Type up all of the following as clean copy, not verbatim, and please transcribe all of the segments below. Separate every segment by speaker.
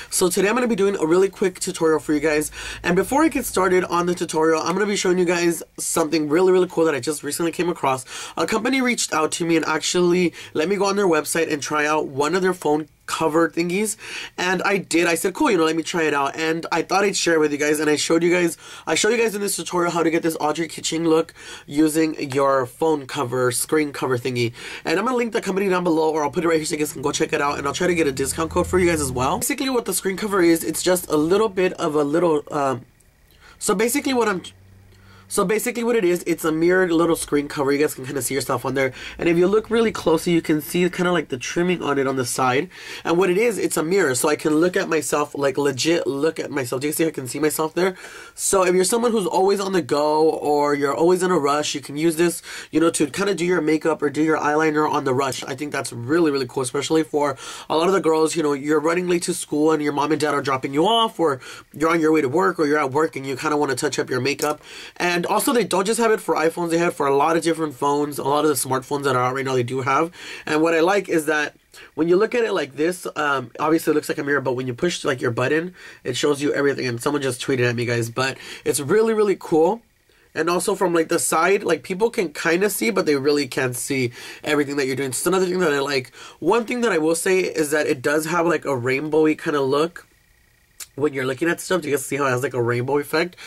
Speaker 1: So today I'm going to be doing a really quick tutorial for you guys, and before I get started on the tutorial, I'm going to be showing you guys something really cool that I just recently came across. A company reached out to me and actually let me go on their website and try out one of their phone cover thingies, and I did. I said, cool, let me try it out, and I thought I'd share it with you guys, and I show you guys in this tutorial how to get this Audrey Kitching look using your phone cover, screen cover thingy. And I'm gonna link the company down below, or I'll put it right here so you guys can go check it out, and I'll try to get a discount code for you guys as well. Basically what the screen cover is, it's just a little bit of a little So basically what it is, it's a mirrored little screen cover. You guys can kind of see yourself on there. And if you look really closely, you can see kind of like the trimming on it on the side. And what it is, it's a mirror. So I can look at myself, like legit look at myself. Do you see I can see myself there? So if you're someone who's always on the go, or you're always in a rush, you can use this, to kind of do your makeup or do your eyeliner on the rush. I think that's really cool, especially for a lot of the girls. You're running late to school and your mom and dad are dropping you off, or you're on your way to work, or you're at work and you kind of want to touch up your makeup. And also, they don't just have it for iPhones, they have it for a lot of different phones. A lot of the smartphones that are out right now, they do have. And what I like is that when you look at it like this, obviously it looks like a mirror, but when you push like your button, it shows you everything. And someone just tweeted at me, guys, but it's really cool. And also from like the side, like people can kind of see, but they really can't see everything that you're doing. So another thing that I like. One thing that I will say is that it does have like a rainbowy kind of look. When you're looking at stuff, you can see how it has like a rainbow effect.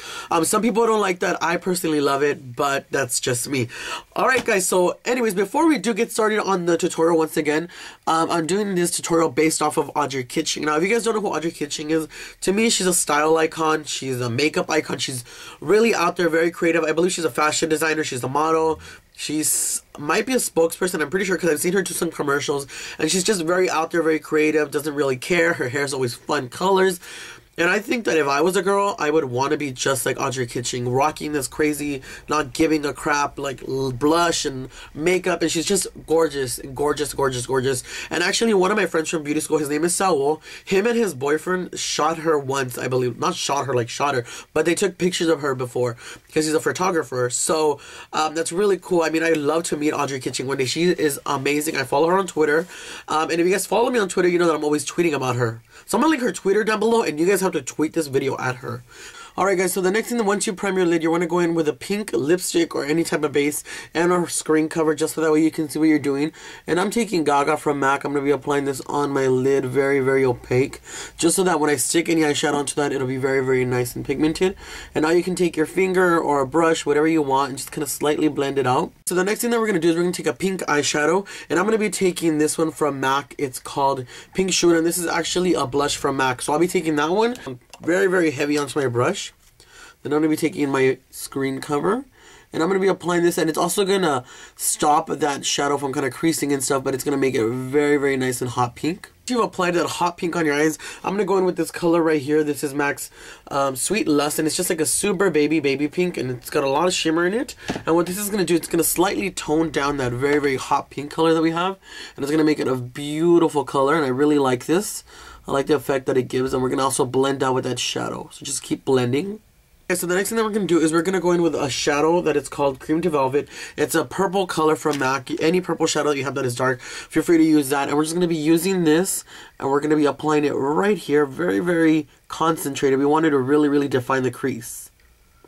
Speaker 1: Some people don't like that. I personally love it, but that's just me. Alright guys, so anyways, before we do get started on the tutorial, once again, I'm doing this tutorial based off of Audrey Kitching. Now, if you guys don't know who Audrey Kitching is, to me, she's a style icon. She's a makeup icon. She's really out there, very creative. I believe she's a fashion designer. She's a model. She's might be a spokesperson, I'm pretty sure, because I've seen her do some commercials, and she's just very out there, very creative, doesn't really care. Her hair's always fun colors. And I think that if I was a girl, I would want to be just like Audrey Kitching, rocking this crazy, not giving a crap, like blush and makeup, and she's just gorgeous. And actually, one of my friends from beauty school, his name is Saul, him and his boyfriend shot her once, I believe. Not shot her, like shot her, but they took pictures of her before, because he's a photographer. So, that's really cool. I mean, I'd love to meet Audrey Kitching one day. She is amazing. I follow her on Twitter. And if you guys follow me on Twitter, you know that I'm always tweeting about her. So I'm going to link her Twitter down below, and you guys have to tweet this video at her. Alright guys, so the next thing, once you prime your lid, you want to go in with a pink lipstick or any type of base and a screen cover, just so that way you can see what you're doing. And I'm taking Gaga from MAC. I'm going to be applying this on my lid, very opaque, just so that when I stick any eyeshadow onto that, it'll be very nice and pigmented. And now you can take your finger or a brush, whatever you want, and just kind of slightly blend it out. So the next thing that we're going to do is we're going to take a pink eyeshadow, and I'm going to be taking this one from MAC. It's called Pink Shooter, and this is actually a blush from MAC. So I'll be taking that one very heavy onto my brush. Then I'm going to be taking my screen cover, and I'm going to be applying this, and it's also going to stop that shadow from kind of creasing and stuff, but it's going to make it very nice and hot pink. If you've applied that hot pink on your eyes, I'm going to go in with this color right here. This is MAC's Sweet Lust, and it's just like a super baby pink, and it's got a lot of shimmer in it. And what this is going to do, it's going to slightly tone down that very hot pink color that we have, and it's going to make it a beautiful color, and I really like this. I like the effect that it gives, and we're going to also blend out with that shadow. So just keep blending. Okay, so the next thing that we're going to do is we're going to go in with a shadow that is called Cream to Velvet. It's a purple color from MAC. Any purple shadow that you have that is dark, feel free to use that. And we're just going to be using this, and we're going to be applying it right here, very concentrated. We want it to really define the crease.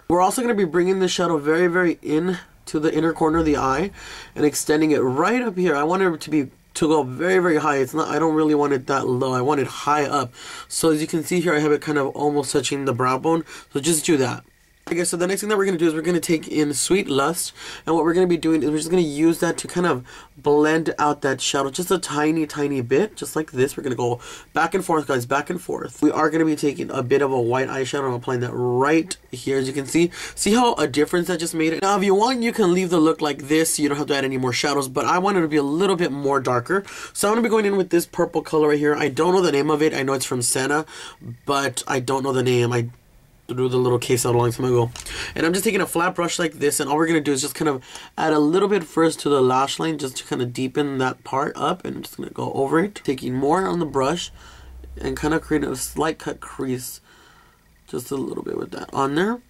Speaker 1: We're also going to be bringing the shadow very in to the inner corner of the eye and extending it right up here. I want it to go very high. It's not, I don't really want it that low. I want it high up. So as you can see here, I have it kind of almost touching the brow bone. So just do that. Okay, so the next thing that we're going to do is we're going to take in Sweet Lust, and what we're going to be doing is we're just going to use that to kind of blend out that shadow just a tiny bit, just like this. We're going to go back and forth, guys, back and forth. We are going to be taking a bit of a white eyeshadow and applying that right here, as you can see. See how a difference that just made it? Now, if you want, you can leave the look like this. You don't have to add any more shadows, but I want it to be a little bit more darker. So I'm going to be going in with this purple color right here. I don't know the name of it. I know it's from Senna, but I don't know the name. I threw the little case out a long time ago. And I'm just taking a flat brush like this, and all we're going to do is just kind of add a little bit first to the lash line, just to kind of deepen that part up, and I'm just going to go over it, taking more on the brush and kind of create a slight cut crease, just a little bit with that on there.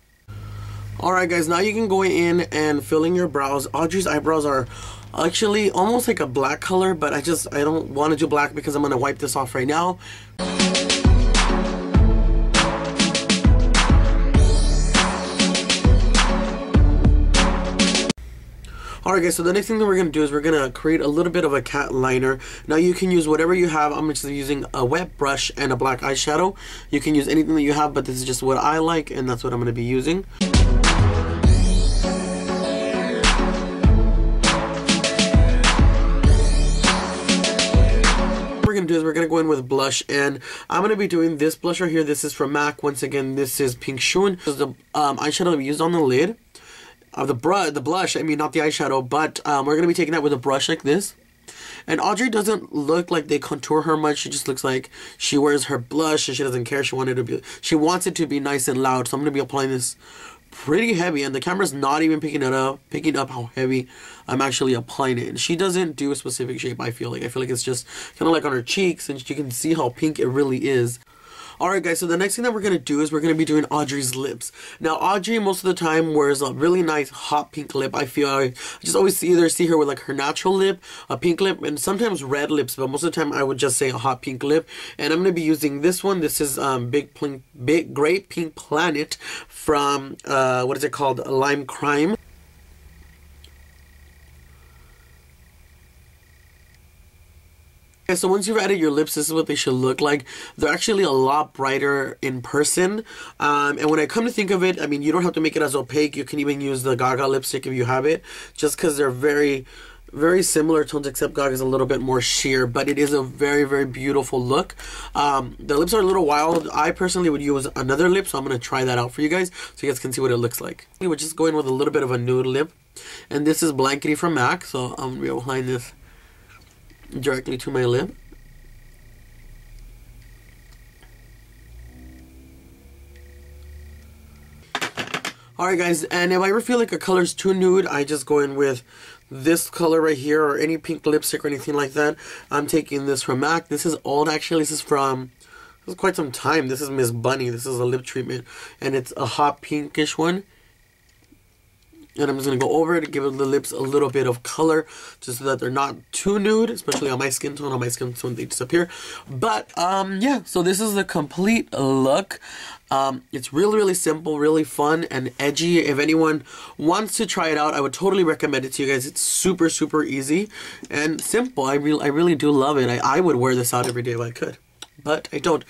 Speaker 1: Alright guys, now you can go in and fill in your brows. Audrey's eyebrows are actually almost like a black color, but I don't want to do black because I'm going to wipe this off right now. Alright guys, so the next thing that we're going to do is we're going to create a little bit of a cat liner. Now you can use whatever you have. I'm just using a wet brush and a black eyeshadow. You can use anything that you have, but this is just what I like, and that's what I'm going to be using. We're going to do is we're going to go in with blush, and I'm going to be doing this blush right here. This is from MAC. Once again, this is Pink Shun. This is the eyeshadow that we used on the lid of the blush. I mean, not the eyeshadow, but we're going to be taking that with a brush like this. And Audrey doesn't look like they contour her much. She just looks like she wears her blush and she doesn't care. She wants it to be nice and loud. So I'm going to be applying this pretty heavy, and the camera's not even picking up how heavy I'm actually applying it. And she doesn't do a specific shape. I feel like it's just kind of like on her cheeks, and you can see how pink it really is. Alright guys, so the next thing that we're going to do is we're going to be doing Audrey's lips. Now Audrey most of the time wears a really nice hot pink lip. I just always either see her with like her natural lip, a pink lip, and sometimes red lips, but most of the time I would just say a hot pink lip. And I'm going to be using this one. This is Big Great Pink Planet from, what is it called? Lime Crime. Okay, so once you've added your lips, this is what they should look like. They're actually a lot brighter in person. And when I come to think of it, I mean, you don't have to make it as opaque. You can even use the Gaga lipstick if you have it, just because they're very, very similar tones, except Gaga is a little bit more sheer, but it is a very, very beautiful look. The lips are a little wild. I personally would use another lip, so I'm going to try that out for you guys so you guys can see what it looks like. We're just going with a little bit of a nude lip. And this is Blankety from MAC, so I'm going to be applying this directly to my lip. Alright guys, and if I ever feel like a color is too nude, I just go in with this color right here, or any pink lipstick or anything like that. I'm taking this from MAC. This is old actually. This is quite some time. This is Miss Bunny. This is a lip treatment, and it's a hot pinkish one. And I'm just going to go over it to give the lips a little bit of color, just so that they're not too nude, especially on my skin tone. On my skin tone, they disappear. But, yeah, so this is the complete look. It's really, really simple, really fun, and edgy. If anyone wants to try it out, I would totally recommend it to you guys. It's super, super easy and simple. I really do love it. I would wear this out every day if I could, but I don't.